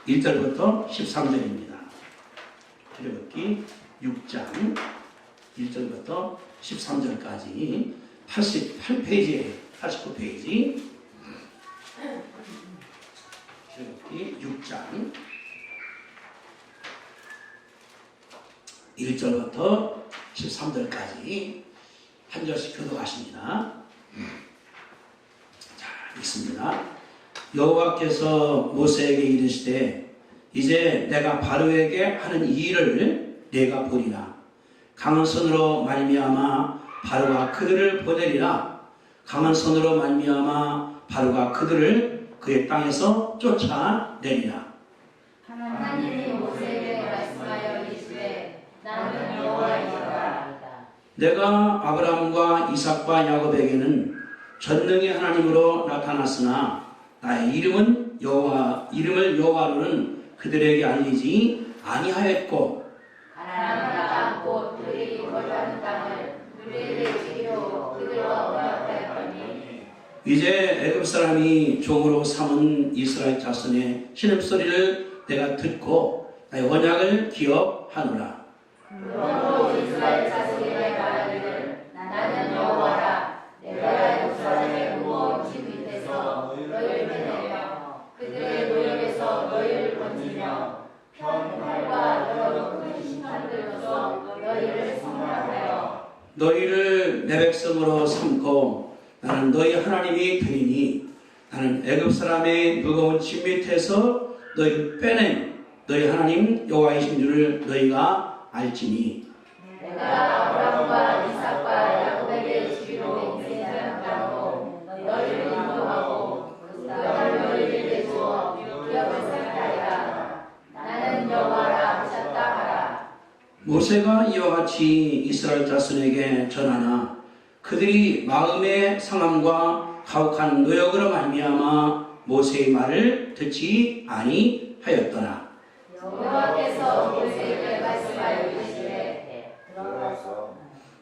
1절부터 13절입니다. 출애굽기 6장 1절부터 13절까지 88페이지에 89페이지 출애굽기 6장 1절부터 13절까지 한 절씩 교독하십니다. 자, 읽습니다. 여호와께서 모세에게 이르시되 이제 내가 바로에게 하는 이 일을 네가 보리라. 강한 손으로 말미암아 바로가 그들을 보내리라. 강한 손으로 말미암아 바로가 그들을 그의 땅에서 쫓아내리라. 하나님이 모세에게 말씀하여 이르시되 나는 여호와이니라. 내가 아브라함과 이삭과 야곱에게는 전능의 하나님으로 나타났으나 나의 이름을 여호와로는 그들에게 알리지 아니하였고 가나안 땅 그들이 거주하는 땅을 그들에게 주기로 그들과 언약하였더니 이제 애굽 사람이 종으로 삼은 이스라엘 자손의 신음소리를 내가 듣고 나의 언약을 기억하노라. 그러므로 이스라엘 자손에게 말하기를 나는 여호와라. 내가 애굽 사람의 무거운 짐 밑에서 너희를 빼내며 그들의 노역에서 너희를 건지며 평활과 여러 큰 심판들로서 너희를 성량하여 너희를 내 백성으로 삼고 나는 너희 하나님이 되리니 나는 애굽 사람의 무거운 짐 밑에서 너희를 빼낸 너희 하나님 여호와이신 줄을 너희가 알지니 내가 아브라함과 이삭과 야곱에게 주기로 인생한 땅으로 너희를 인도하고 그 땅을 너희에게 주어 기업을 살리라. 나는 여호와라 하셨다 하라. 모세가 이와 같이 이스라엘 자손에게 전하나 그들이 마음의 상함과 가혹한 노역으로 말미암아 모세의 말을 듣지 아니하였더라. 여호와께서 모세에게 말씀하여 이르시되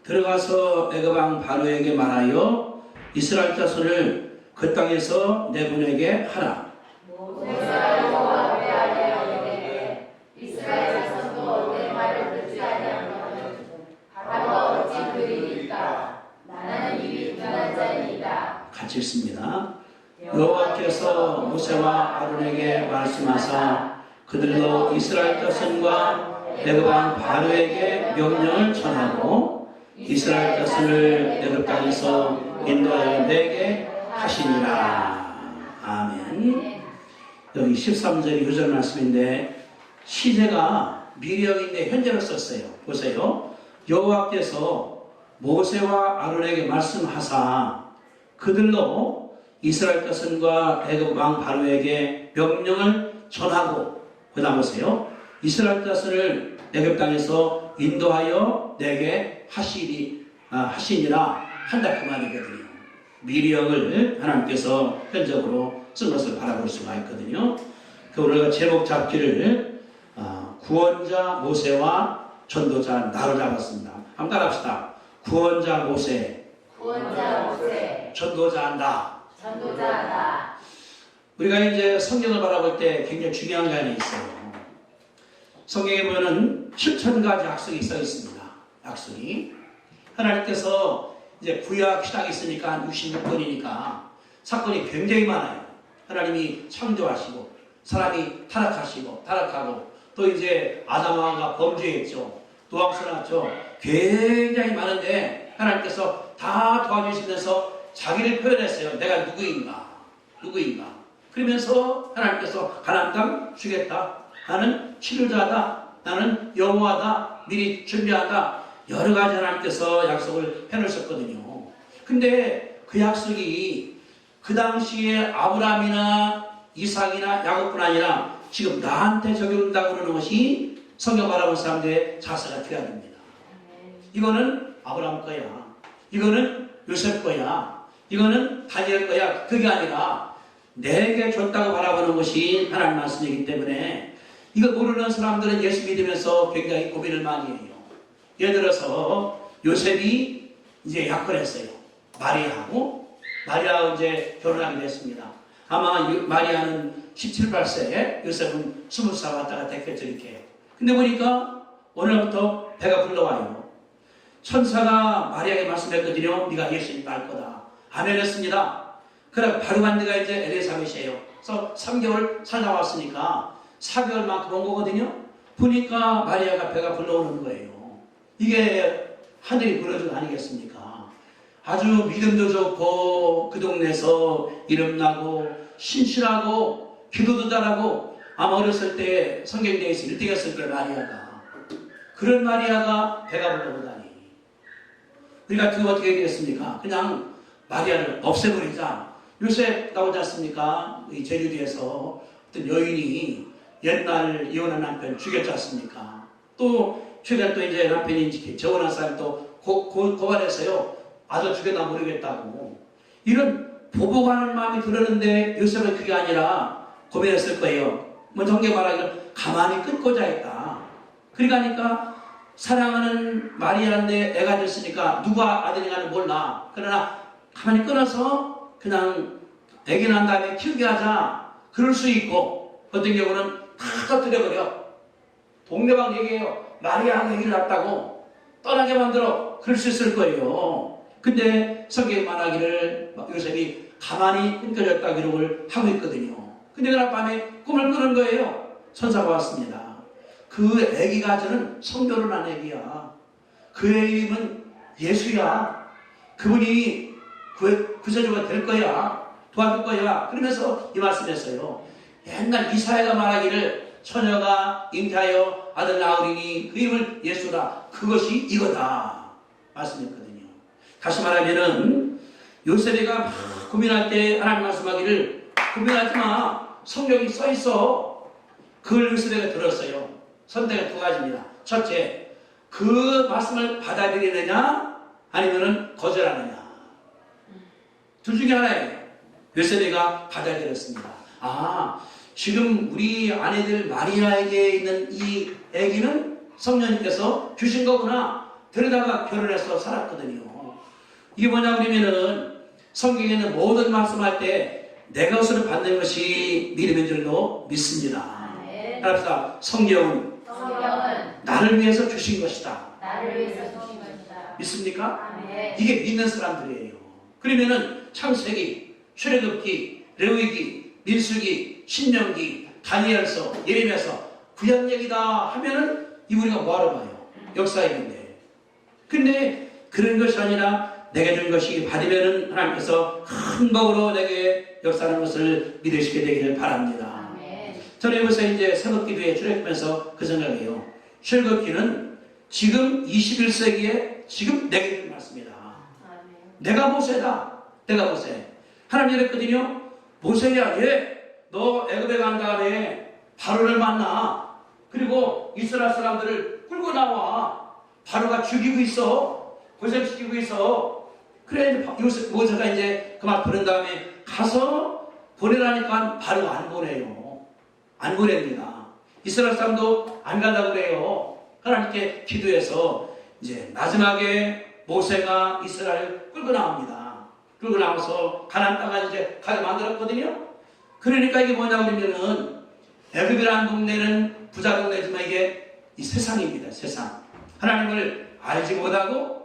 들어가서 애굽 왕 바로에게 말하여 이스라엘 자손을 그 땅에서 내보내게 하라. 모세가 여호와 앞에 아뢰어 이르되 이스라엘 자손도 내 말을 듣지 아니하거든 바로가 어찌 그리 있다. 나는 입이 둔한 자이니이다. 같이 읽습니다. 여호와께서 모세와 아론에게 말씀하사 그들로 이스라엘 자손과 애굽 왕 바로에게 명령을 전하고 이스라엘 자손을 애굽 땅에서 인도하여 내게 하시니라. 아멘. 여기 13절이 유전 말씀인데 시제가 미래형인데 현재로 썼어요. 보세요. 여호와께서 모세와 아론에게 말씀하사 그들로 이스라엘 자손과 애굽 왕 바로에게 명령을 전하고 그 다음 보세요. 이스라엘 자손을 애굽 땅에서 인도하여 내게 하시니라 한다 그 말이거든요. 미리형을 하나님께서 현적으로 쓴 것을 바라볼 수가 있거든요. 그 우리가 제목 잡기를 구원자 모세와 전도자 나로 잡았습니다. 한번 따라합시다. 구원자 모세, 전도자 나. 우리가 이제 성경을 바라볼 때 굉장히 중요한 게 하나 있어요. 성경에 보면은 7,000가지 약속이 써 있습니다. 약속이. 하나님께서 이제 구약 시작이 있으니까 한 66권이니까 사건이 굉장히 많아요. 하나님이 창조하시고 사람이 타락하고 또 이제 아담하가 범죄했죠. 노함수 났죠. 굉장히 많은데 하나님께서 다 도와주시면서 자기를 표현했어요. 내가 누구인가. 그러면서 하나님께서 가나안 땅 주겠다. 나는 치료자다. 나는 여호와다. 미리 준비한다. 여러 가지 하나님께서 약속을 해놓으셨거든요. 근데 그 약속이 그 당시에 아브라함이나 이삭이나 야곱뿐 아니라 지금 나한테 적용된다고 그러는 것이 성경 바라본 사람들의 자세가 되어야 됩니다. 이거는 아브라함 거야. 이거는 요셉 거야. 이거는 다니엘 거야. 그게 아니라 내게 줬다고 바라보는 것이 하나님 말씀이기 때문에 이거 모르는 사람들은 예수 믿으면서 굉장히 고민을 많이 해요. 예를 들어서 요셉이 이제 약혼했어요. 마리아하고 이제 결혼하게 됐습니다. 아마 마리아는 17, 8세, 요셉은 20살 왔다 갔다 했겠죠, 이렇게. 근데 보니까 오늘부터 배가 불러와요. 천사가 마리아에게 말씀했거든요. 네가 예수님 낳을 거다. 아멘 했습니다. 그래 바로 간 데가 이제 엘리사벳이에요. 그래서 3개월 살다 왔으니까 4개월만큼 온 거거든요. 보니까 마리아가 배가 불러오는 거예요. 이게 하늘이 부러준 거 아니겠습니까? 아주 믿음도 좋고 그 동네에서 이름나고 신실하고 기도도 잘하고 아마 어렸을 때 성경대에서 1등 했을 거예요. 마리아가. 그런 마리아가 배가 불러오다니. 우리 같은 거 어떻게 되겠습니까? 그냥 마리아를 없애버리자. 요새 나오지 않습니까? 이 제주도에서 어떤 여인이 옛날 이혼한 남편 죽였지 않습니까? 또 최근 또 이제 남편이 재혼한 사람이 또 고발해서요. 아들 죽였나 모르겠다고. 이런 보복하는 마음이 들었는데 요셉은 그게 아니라 고민했을 거예요. 뭐 정계 말하기를 가만히 끊고자 했다. 그러니까 사랑하는 마리아인데 애가 됐으니까 누가 아들인가는 몰라. 그러나 가만히 끊어서 그냥 애기 난 다음에 키우게 하자. 그럴 수 있고 어떤 경우는 다 터뜨려버려. 동네방 얘기해요. 마리아가 애기를 낳았다고 떠나게 만들어. 그럴 수 있을 거예요. 근데 성경에 말하기를 요셉이 가만히 끊겨졌다 기록을 하고 있거든요. 근데 그날 밤에 꿈을 꾸는 거예요. 천사가 왔습니다. 그 애기가 저는 성결혼한 애기야. 그 애기는 예수야. 그분이 구세주가 될 거야. 도와줄 거야. 그러면서 이 말씀했어요. 옛날 이사야가 말하기를 처녀가 잉태하여 아들 낳으리니 그 이름을 예수라. 그것이 이거다. 말씀했거든요. 다시 말하면은 요셉이가 막 고민할 때 하나님 말씀하기를 고민하지 마. 성경이 써 있어. 그걸 요셉이가 들었어요. 선택은 두 가지입니다. 첫째, 그 말씀을 받아들이느냐 아니면은 거절하느냐. 둘 중에 하나예요. 요셉이가 받아들였습니다. 아, 지금 우리 아내들 마리아에게 있는 이 아기는 성령님께서 주신 거구나. 데려다가 결혼해서 살았거든요. 이게 뭐냐 그러면은 성경에는 모든 말씀할 때 내 것으로 받는 것이 믿음인 줄로 믿습니다. 합시다. 성경은 나를 위해서 주신 것이다. 믿습니까? 이게 믿는 사람들이에요. 그러면은 창세기, 출애굽기, 레위기, 민수기, 신명기, 다니엘서, 예레미야서 구약 얘기다 하면은 이 우리가 뭐하러 봐요? 역사 얘기인데. 근데 그런 것이 아니라 내게 준 것이 받으면은 하나님께서 큰 복으로 내게 역사하는 것을 믿으시게 되기를 바랍니다. 저는 여기서 이제 새벽기도에 출애굽하면서 그 생각이에요. 출애굽기는 지금 21세기에 지금 내게 준 말씀이다. 내가 모세다. 내가 모세. 하나님 이랬거든요. 모세야, 너 애굽에 간 다음에 바로를 만나. 그리고 이스라엘 사람들을 끌고 나와. 바로가 죽이고 있어. 고생시키고 있어. 그래, 모세가 이제 그 말 들은 다음에 가서 보내라니까 바로 안 보내요. 안 보냅니다. 이스라엘 사람도 안 가려고 그래요. 하나님께 기도해서 이제 마지막에 모세가 이스라엘을 끌고 나옵니다. 끌고 나와서 가나안 땅을 이제 가게 만들었거든요. 그러니까 이게 뭐냐 그러면은 애굽이라는 동네는 부자 동네지만 이게 이 세상입니다. 세상. 하나님을 알지 못하고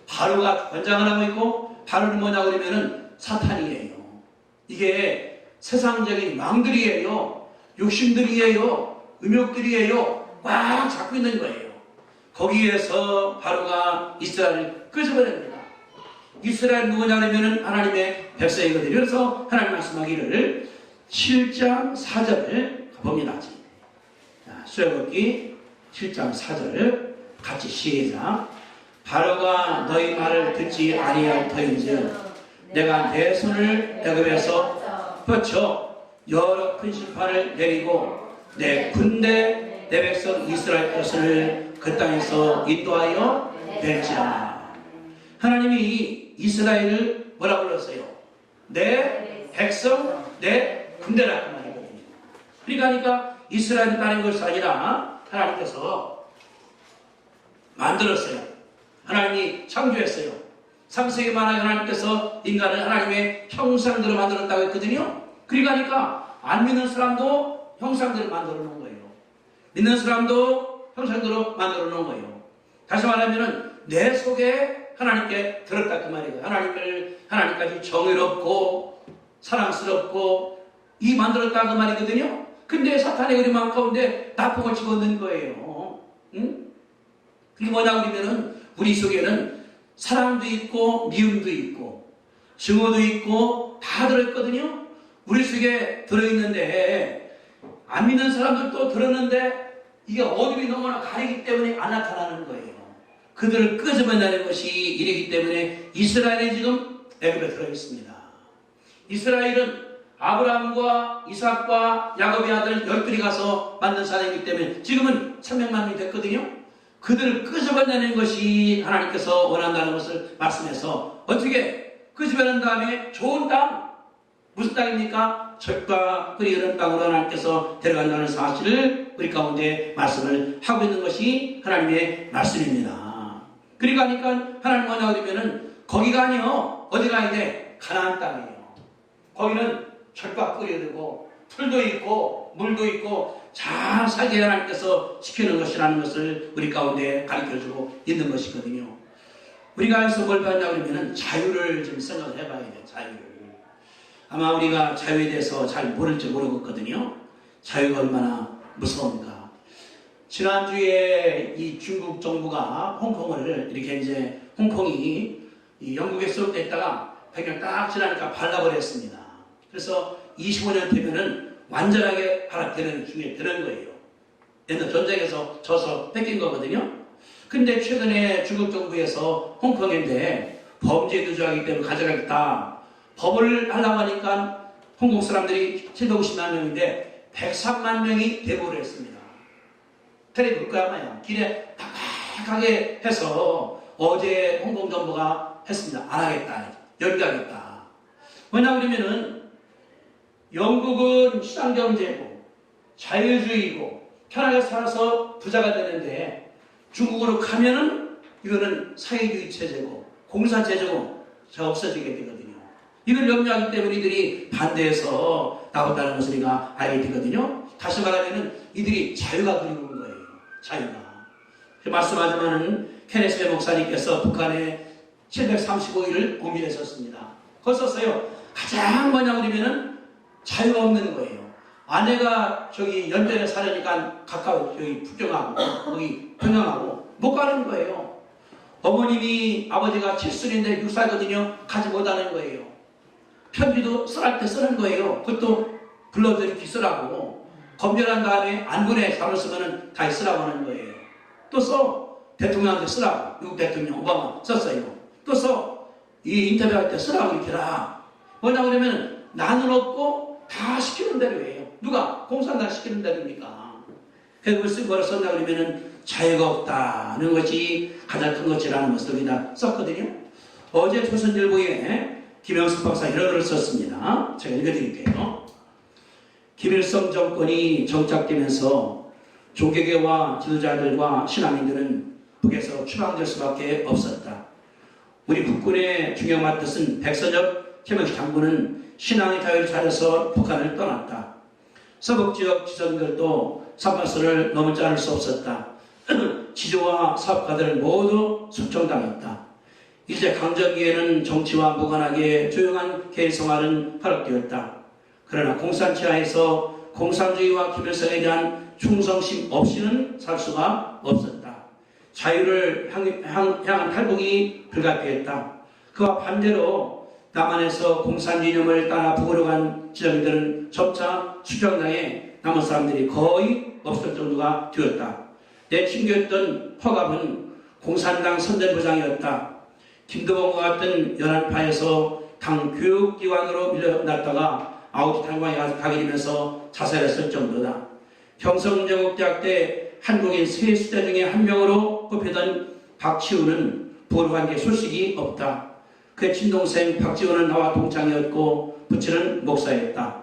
바로가 권장을 하고 있고 바로는 뭐냐 그러면은 사탄이에요. 이게 세상적인 망들이에요. 욕심들이에요. 음욕들이에요. 꽉 잡고 있는 거예요. 거기에서 바로가 이스라엘을 끄집어냅니다. 이스라엘 누구냐 그러면은 하나님의 백성이거든요. 그래서 하나님 말씀하기를 7장 4절을 봅니다. 출애굽기 7장 4절 같이 시작. 바로가 너희 말을 듣지 아니할 터인즉 내가 내 손을 애굽에서 뻗쳐 여러 큰 심판을 내리고 내 군대 내 백성 이스라엘 것을 그 땅에서 인도하여 낼지라. 하나님이 이스라엘을 뭐라 불렀어요? 내 백성 내 군대라 그 말이거든요. 그러니까 이스라엘이 따는 것이 아니라 하나님께서 만들었어요. 하나님이 창조했어요. 창세기 말하여 하나님께서 인간을 하나님의 형상대로 만들었다고 했거든요. 그러니까 안 믿는 사람도 형상대로 만들어 놓은 거예요. 믿는 사람도 형상대로 만들어 놓은 거예요. 다시 말하면 내 속에 하나님께 들었다 그 말이에요. 하나님까지 정의롭고 사랑스럽고 이 만들었다 그 말이거든요. 근데 사탄의 그림 가운데 나쁜 걸 집어넣는 거예요. 응? 그게 뭐냐 그러면은 우리 속에는 사랑도 있고 미움도 있고 증오도 있고 다 들어있거든요. 우리 속에 들어있는데 안 믿는 사람들도 들었는데 이게 어둠이 너무나 가리기 때문에 안 나타나는 거예요. 그들을 끄집어내는 것이 일이기 때문에 이스라엘이 지금 애굽에 들어있습니다. 이스라엘은 아브라함과 이삭과 야곱의 아들 12이 가서 만든 사람이기 때문에 지금은 300만 명이 됐거든요. 그들을 끄집어내는 것이 하나님께서 원한다는 것을 말씀해서 어떻게 끄집어낸 다음에 좋은 땅, 무슨 땅입니까? 젖과 꿀이 흐르는 땅으로 하나님께서 데려간다는 사실을 우리 가운데 말씀을 하고 있는 것이 하나님의 말씀입니다. 그러니까 하나님 뭐냐 그러면은 거기가 아니요 어디 가야 돼? 가나안 땅이에요. 거기는 젖과 꿀이 흐르고 풀도 있고 물도 있고 잘 살게 하나님께서 지키는 것이라는 것을 우리 가운데 가르쳐주고 있는 것이거든요. 우리가 여기서 뭘 배웠냐 그러면은 자유를 좀 생각을 해봐야 돼요. 자유를. 아마 우리가 자유에 대해서 잘 모를지 모르겠거든요. 자유가 얼마나 무서운가. 지난주에 이 중국 정부가 홍콩을 이렇게 이제 홍콩이 이 영국에 수록됐다가 100년 딱 지나니까 발라버렸습니다. 그래서 25년 되면은 완전하게 발악되는 중에 드는 거예요. 옛날 전쟁에서 져서 뺏긴 거거든요. 근데 최근에 중국 정부에서 홍콩인데 범죄 누주하기 때문에 가져가겠다. 법을 하려고 하니까 홍콩 사람들이 750만 명인데 103만 명이 대보를 했습니다. 텔레비볼 거야 아마요. 길에 팍팍하게 해서 어제 홍콩 정부가 했습니다. 안 하겠다. 연기하겠다. 왜냐 그러면은 영국은 시장경제고 자유주의고 편하게 살아서 부자가 되는데 중국으로 가면은 이거는 사회주의 체제고 공사체제고 저 없어지게 되거든요. 이걸 염려하기 때문에 이들이 반대해서 나온다는 것을 우리가 알게 되거든요. 다시 말하면 이들이 자유가 그리운 거예요. 자유가. 말씀하지만은 케네스 목사님께서 북한에 735일을 고민했었습니다. 그거 썼어요. 가장 뭐냐 그러면은 자유가 없는 거예요. 아내가 저기 연변에 살으니까 가까워 저기 북경하고 거기 평양하고 못 가는 거예요. 어머님이 아버지가 7살인데 6살거든요. 가지 못하는 거예요. 편지도 쓰랄 때 쓰는 거예요. 그것도 불러들이기 쓰라고. 검열한 다음에 안군에 사을 쓰면은 다시 쓰라고 하는 거예요. 또 써. 대통령한테 쓰라고. 미국 대통령 오바마 썼어요. 또 써. 이 인터뷰할 때 쓰라고 이렇게라. 뭐냐 그러면 나는 없고 다 시키는 대로 해요. 누가? 공산당 시키는 대로입니까? 그걸 쓰고 뭐라 썼나 그러면은 자유가 없다는 것이 가장 큰 것이라는 것을 여기다 썼거든요. 어제 조선일보에 김영석 박사 이런 글을 썼습니다. 제가 읽어드릴게요. 김일성 정권이 정착되면서 종교계와 지도자들과 신앙인들은 북에서 추방될 수밖에 없었다. 우리 국군의 중요한 맡은 백선엽 최명식 장군은 신앙의 자유를 찾아서 북한을 떠났다. 서북지역 지성들도 삼파선을 넘지 않을 수 없었다. 지주와 사업가들 모두 숙청당했다. 이제 강점기에는 정치와 무관하게 조용한 개인 생활은 허락되었다. 그러나 공산치하에서 공산주의와 김일성에 대한 충성심 없이는 살 수가 없었다. 자유를 향한 탈북이 불가피했다. 그와 반대로 남한에서 공산 이념을 따라 북으로 간 지정들은 점차 수정당에 남은 사람들이 거의 없을 정도가 되었다. 내 친구였던 허갑은 공산당 선대부장이었다. 김도봉과 같은 연합파에서 당 교육기관으로 밀려났다가 아우지 당방에 가게 되면서 자살했을 정도다. 평성제국대학 때 한국인 세 수자 중에 한 명으로 꼽히던 박치우는 북으로 간 게 소식이 없다. 그의 친동생 박지원은 나와 동창이었고 부친은 목사였다.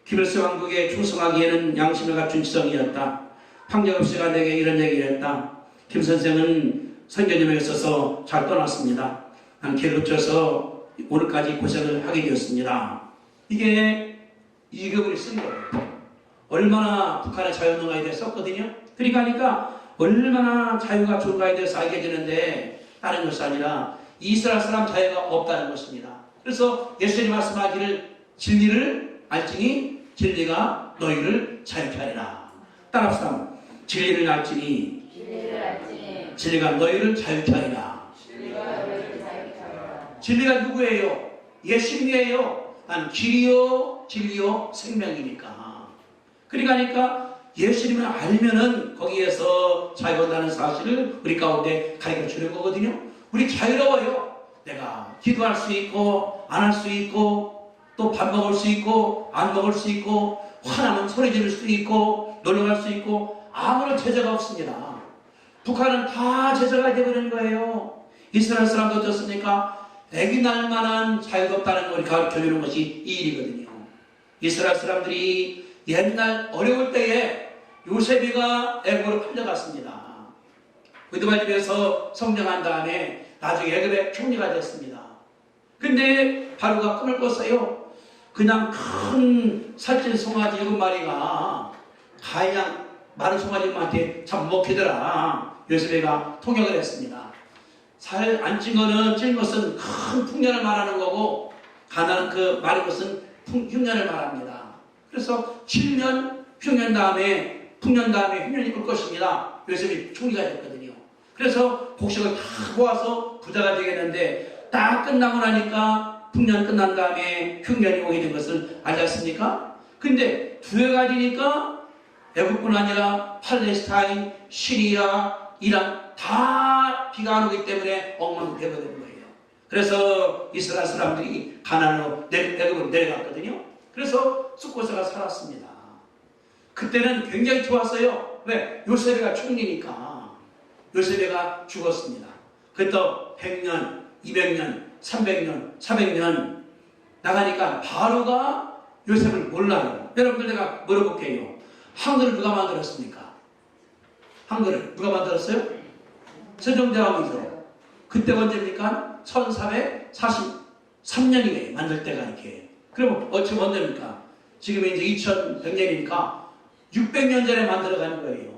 김일성 왕국에 충성하기에는 양심을 갖춘 지성이었다. 황정엽 씨가 내게 이런 얘기를 했다. 김 선생은 선교님에 있어서 잘 떠났습니다. 난 길을 붙여서 오늘까지 고생을 하게 되었습니다. 이게 이격을 쓴 거예요. 얼마나 북한의 자유운동가에 대해서 썼거든요. 그러니까 얼마나 자유가 좋은가에 대해서 알게 되는데 다른 것이 아니라 이스라엘 사람 자유가 없다는 것입니다. 그래서 예수님이 말씀하기를 진리를 알지니 진리가 너희를 자유케 하리라. 따라합시다. 진리를 알지니 진리가 너희를 자유케 하리라. 진리가 누구예요? 예수님이에요. 난 길이요 진리요 생명이니까. 그러니까 예수님을 알면은 거기에서 자유가 온다는 사실을 우리 가운데 가르쳐 주는 거거든요. 우리 자유로워요. 내가 기도할 수 있고 안 할 수 있고 또 밥 먹을 수 있고 안 먹을 수 있고 화나면 소리 지를 수 있고 놀러 갈 수 있고 아무런 제재가 없습니다. 북한은 다 제재가 되어버리는 거예요. 이스라엘 사람도 어떻습니까? 애기 날 만한 자유가 없다는 걸 가르쳐주는 것이 이 일이거든요. 이스라엘 사람들이 옛날 어려울 때에 요셉이가 애굽으로 팔려갔습니다. 의도발집에서 성장한 다음에 나중에 애굽의 총리가 됐습니다. 근데 바로가 꿈을 꿨어요. 그냥 큰 살찐 송아지 7마리가 가양 마른 송아지한테 참 먹히더라. 요셉이가 통역을 했습니다. 살 안 찐 거는 찐 것은 큰 풍년을 말하는 거고 가난한 그 마른 것은 흉년을 말합니다. 그래서 7년 흉년 다음에 풍년 다음에 흉년이 올 것입니다. 요셉이 총리가 됐거든요. 그래서 곡식을 다 모아서 부자가 되겠는데 딱 끝나고 나니까 풍년 끝난 다음에 흉년이 오게 된 것을 알지 않습니까? 근데 두 해가 지니까 애국뿐 아니라 팔레스타인, 시리아, 이란 다 비가 안 오기 때문에 엉망되게 된 거예요. 그래서 이스라엘 사람들이 가나안으로 애국으로 내려갔거든요. 그래서 숫고서가 살았습니다. 그때는 굉장히 좋았어요. 왜? 요셉이가 총리니까. 요셉이가 죽었습니다. 그때 100년, 200년, 300년, 400년 나가니까 바로가 요셉을 몰라요. 여러분들 내가 물어볼게요. 한글을 누가 만들었습니까? 한글을 누가 만들었어요? 세종대왕이죠. 그때가 언제입니까? 1443년이에요. 만들 때가 이렇게. 그럼 어찌 언제입니까? 지금 이제 2100년이니까 600년 전에 만들어간 거예요.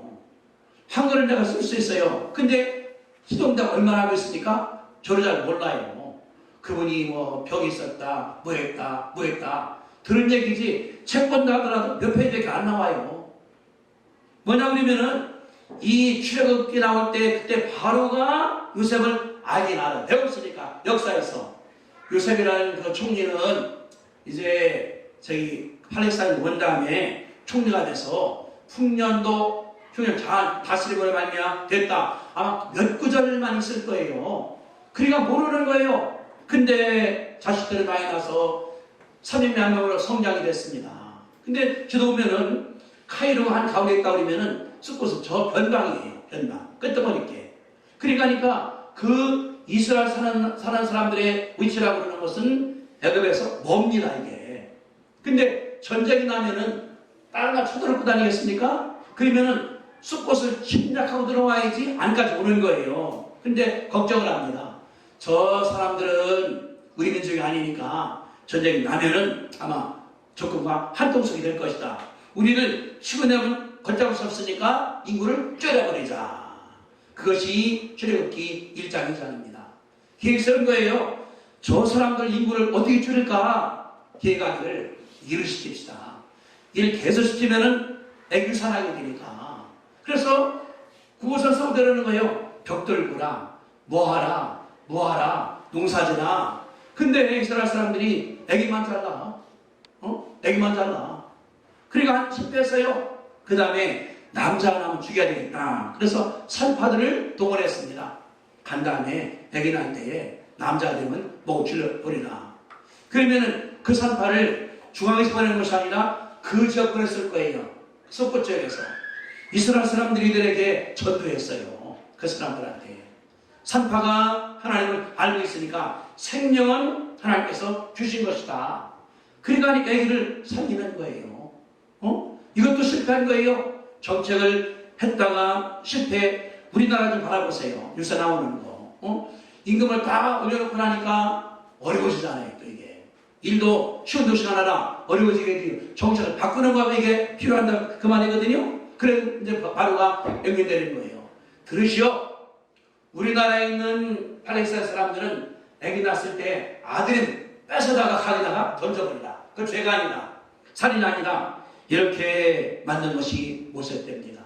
한글을 내가 쓸 수 있어요. 근데 세종대왕 얼마나 하고 있습니까? 저를 잘 몰라요. 그분이 뭐 벽이 있었다, 뭐 했다. 들은 얘기지 책 본다 하더라도 몇 페이지밖에 안 나와요. 뭐냐 그러면은 이 출애굽기 나올 때 그때 바로가 요셉을 알긴 알아요. 배웠으니까 역사에서. 요셉이라는 그 총리는 이제 저기 팔레스타인 원 다음에 총리가 돼서 풍년도 흉년 잘 다스리고 말미암아 됐다. 아마 몇 구절만 있을 거예요. 그러니까 모르는 거예요. 근데 자식들이 많이 나서 3인명령으로 성장이 됐습니다. 근데 저도 보면은 카이로 한 가운데 있다 그러면은 쑥고서 저 변방이에요. 변방. 끄떡거리게. 그러니까 그 이스라엘 사는 사람들의 위치라고 그러는 것은 애굽에서 멉니다, 이게. 근데 전쟁이 나면은 다른 나 쳐들고 다니겠습니까? 그러면은 쑥꽃을 침략하고 들어와야지 안까지 오는 거예요. 근데 걱정을 합니다. 저 사람들은 우리 민족이 아니니까 전쟁이 나면은 아마 적군과 한통속이 될 것이다. 우리를 치고 내면 걷잡을 수 없으니까 인구를 줄여버리자. 그것이 출애굽기 1장 2장입니다. 계획 세운 거예요. 저 사람들 인구를 어떻게 줄일까? 계획을 일을 시킵시다. 일 계속 시키면은 애기를 살아야 되니까. 그래서 그곳을 써오려는 거예요. 벽돌구라, 뭐하라, 농사지나. 근데 이스라엘 사람들이 애기만 잘라. 애기만 잘라. 그러니까 한집 뺐어요. 그 다음에 남자 하나만 죽여야 되겠다. 그래서 산파들을 동원했습니다. 간 다음에 애기 날 때에 남자가 되면 목을 찔러버리라. 그러면은 그 산파를 중앙에서 보내는 것이 아니라 그 지역 보냈을 거예요. 속고 지역에서. 이스라엘 사람들이 이들에게 전도했어요. 그 사람들한테. 산파가 하나님을 알고 있으니까 생명은 하나님께서 주신 것이다. 그러니까 애기를 살리는 거예요. 이것도 실패한 거예요. 정책을 했다가 실패. 우리나라 좀 바라보세요. 요새 나오는 거. 임금을 다 올려놓고 나니까 어려워지잖아요. 또 이게. 일도 쉬운 도시가 하나 어려워지게 되고 정책을 바꾸는 거하면 이게 필요한다 그 말이거든요. 그래 이제 바로가 연결되는 거예요. 들으시오. 우리나라에 있는 팔레스타인 사람들은 아기 낳았을 때 아들은 뺏어다가 가게다가 던져버리라. 그 죄가 아니다. 살인 아니다. 이렇게 만든 것이 모세 때입니다.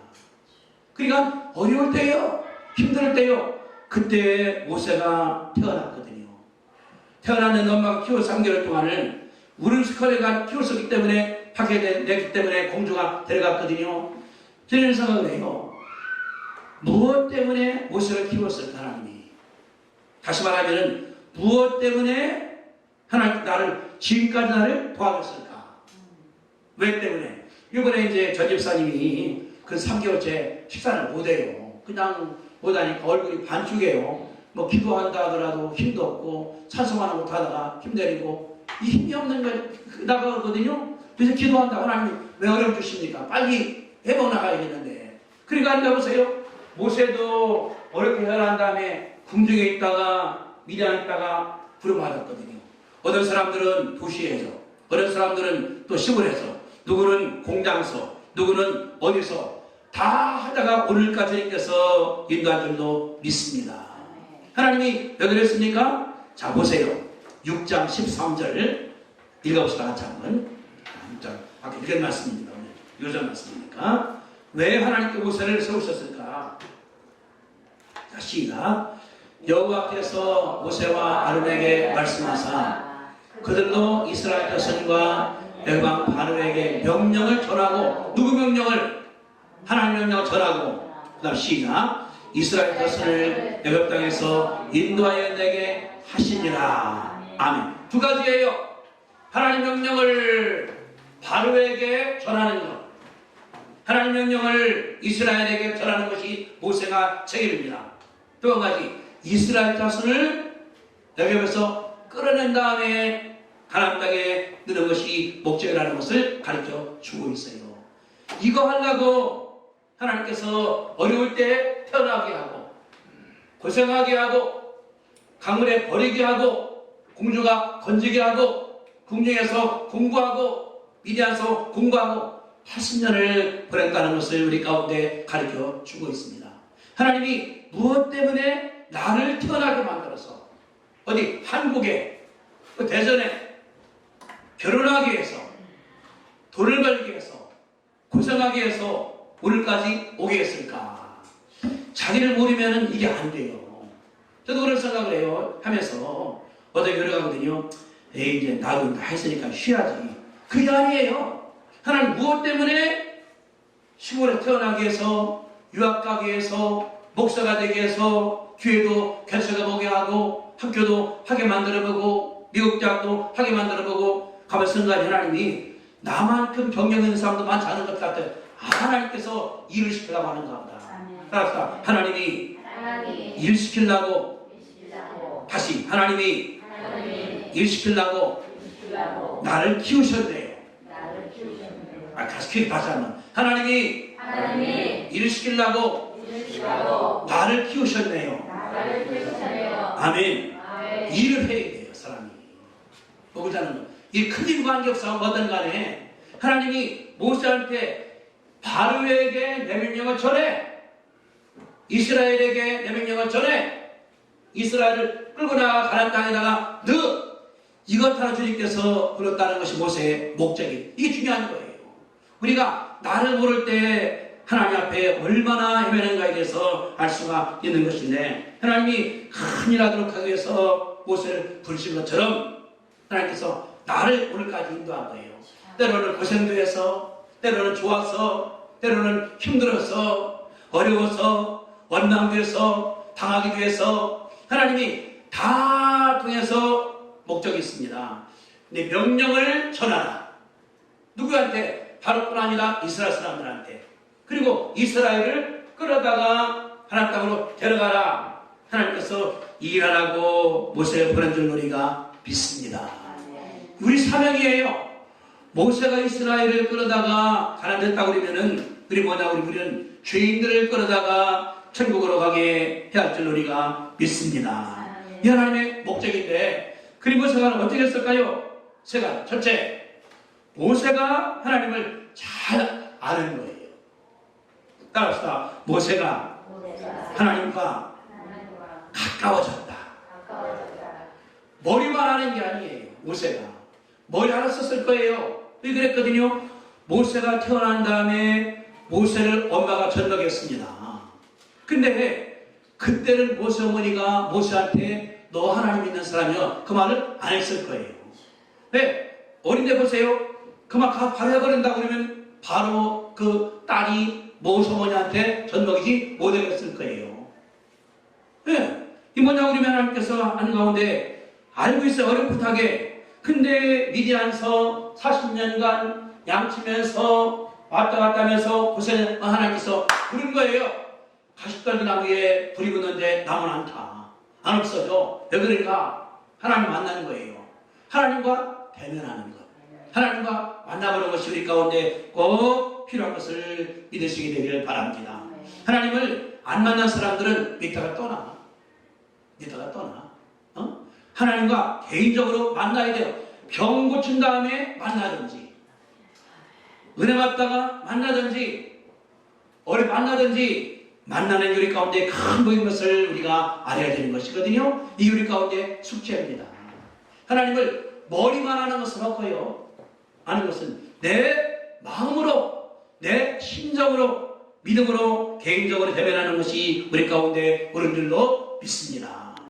그러니까 어려울 때요. 힘들 때요. 그때 모세가 태어났거든요. 태어났는 엄마가 키워 3개월 동안을 우르스커레가 키웠었기 때문에 파괴됐기 때문에 공주가 데려갔거든요. 저는 생각을 해요. 무엇 때문에 모세를 키웠을까 하나님이? 다시 말하면 무엇 때문에 하나님 나를 지금까지 나를 도와줬을까? 왜 때문에? 이번에 이제 전 집사님이 그 3개월째 식사를 못해요. 그냥 못하니까 얼굴이 반죽해요. 뭐 기도한다 하더라도 힘도 없고 찬송하는 것 하다가 힘내리고 이 힘이 없는 걸 나가거든요. 그래서 기도한다. 하나님 왜 어려움 주십니까? 빨리 해보 나가야겠는데. 그러니까 앉아 보세요. 모세도 어렵게 태어난 다음에 궁중에 있다가 미디안에 있다가 부름받았거든요. 어떤 사람들은 도시에서, 어떤 사람들은 또 시골에서, 누구는 공장서, 누구는 어디서 다 하다가 오늘까지 주님께서 인도한 줄로 믿습니다. 하나님이 왜 그랬습니까? 자 보세요. 6장 13절 읽어봅시다. 같이 한번. 6장 아까 읽은 말씀입니다. 오늘 요전 말씀이니까. 왜 하나님께 모세를 세우셨을까? 자 시작. 여호와께서 모세와 아론에게 말씀하사 그들도 이스라엘 자손과 열방 바로에게 명령을 전하고 누구 명령을? 하나님 명령을 전하고 그 다음 시작. 이스라엘 자손을 애굽 땅에서 인도하여 내게 하시니라. 아멘. 두 가지예요. 하나님 명령을 바로에게 전하는 것, 하나님 명령을 이스라엘에게 전하는 것이 모세가 책임입니다. 또 한 가지, 이스라엘 자손을 애굽에서 끌어낸 다음에 가나안 땅에 넣는 것이 목적이라는 것을 가르쳐 주고 있어요. 이거 하려고 하나님께서 어려울 때 태어나게 하고 고생하게 하고 강물에 버리게 하고 공주가 건지게 하고 궁중에서 공부하고 미디안에서 공부하고 80년을 보냈다는 것을 우리 가운데 가르쳐 주고 있습니다. 하나님이 무엇 때문에 나를 태어나게 만들어서 어디 한국에 대전에 결혼하기 위해서 돈을 벌기 위해서 고생하기 위해서 오늘까지 오게 했을까? 자기를 모르면 이게 안 돼요. 저도 그런 생각을 해요. 하면서 어떤 결혼하거든요. 에이 이제 나도 다 했으니까 쉬어야지. 그게 아니에요. 하나님 무엇 때문에 시골에 태어나기 위해서 유학 가기 위해서 목사가 되기 위해서 교회도 개척해보게 하고 학교도 하게 만들어보고 미국 대학도 하게 만들어보고 가만 생각하니 하나님이 나만큼 경력 있는 사람도 많지 않은 것 같아요. 하나님께서 일을 시키려고 하는가 보다. 따라서 하나님이 일 시키려고 다시 하나님이 일 시키려고 나를 키우셨네요. 다시 하면 하나님이 일을 시키려고 나를 키우셨네요. 아멘. 일을 해야 돼요, 사람이. 보자는 이 큰 관계없어 뭐든 간에 하나님이 모세한테 바로에게 내 명령을 전해, 이스라엘에게 내 명령을 전해, 이스라엘을 끌고 나가 가나안 땅에다가 너 이것 하나 주님께서 불렀다는 것이 모세의 목적이. 이게 중요한 거예요. 우리가 나를 모를 때 하나님 앞에 얼마나 헤매는가에 대해서 알 수가 있는 것인데, 하나님이 큰 일 하도록 하기 위해서 모세를 부르신 것처럼 하나님께서 나를 오늘까지 인도한 거예요. 때로는 고생도 해서, 때로는 좋아서, 때로는 힘들어서, 어려워서, 원망도 해서, 당하기도 해서 하나님이 다 통해서 목적이 있습니다. 근데 명령을 전하라. 누구한테? 바로뿐 아니라 이스라엘 사람들한테. 그리고 이스라엘을 끌어다가 하나님 땅으로 데려가라. 하나님께서 일하라고 모세를 보낸 줄 우리가 믿습니다. 우리 사명이에요. 모세가 이스라엘을 끌어다가 가나안 됐다고 그러면은 우리 뭐냐? 우리는 죄인들을 끌어다가 천국으로 가게 해야 할 줄 우리가 믿습니다. 이 하나님의 목적인데, 그리고 모세가 어떻게 했을까요? 세가 첫째, 모세가 하나님을 잘 아는 거예요. 따라합시다. 모세가 하나님과 가까워졌다. 머리만 아는 게 아니에요. 모세가 머리 알았었을 거예요. 왜 그랬거든요? 모세가 태어난 다음에 모세를 엄마가 전도했습니다. 근데 그때는 모세 어머니가 모세한테 너 하나님 믿는 사람이야 그 말을 안 했을 거예요. 네, 어린데 보세요. 그만 바로 해버린다 그러면 바로 그 딸이 모세 어머니한테 전도하지 못했을 거예요. 네, 이 뭐냐고 그러면 하나님께서 하는 가운데 알고 있어요. 어렴풋하게. 근데 미디안서 40년간 양치면서 왔다 갔다 하면서 고생 하나님께서 부른 거예요. 가시떨기 나무에 불이 붙는데 나무는 안 타. 안 없어져. 왜 그러니까 하나님 만나는 거예요. 하나님과 대면하는 것. 하나님과 만나보는 것이 우리 가운데 꼭 필요한 것을 믿으시게 되기를 바랍니다. 하나님을 안 만난 사람들은 믿다가 떠나. 하나님과 개인적으로 만나야 돼요. 병 고친 다음에 만나든지, 은혜 받다가 만나든지, 오래 만나든지, 만나는 우리 가운데 큰 모인 것을 우리가 알아야 되는 것이거든요. 이 우리 가운데 숙제입니다. 하나님을 머리만 하는 것은 없고요. 아는 것은 내 마음으로, 내 심정으로, 믿음으로, 개인적으로 대면하는 것이 우리 가운데 옳은 줄로 믿습니다.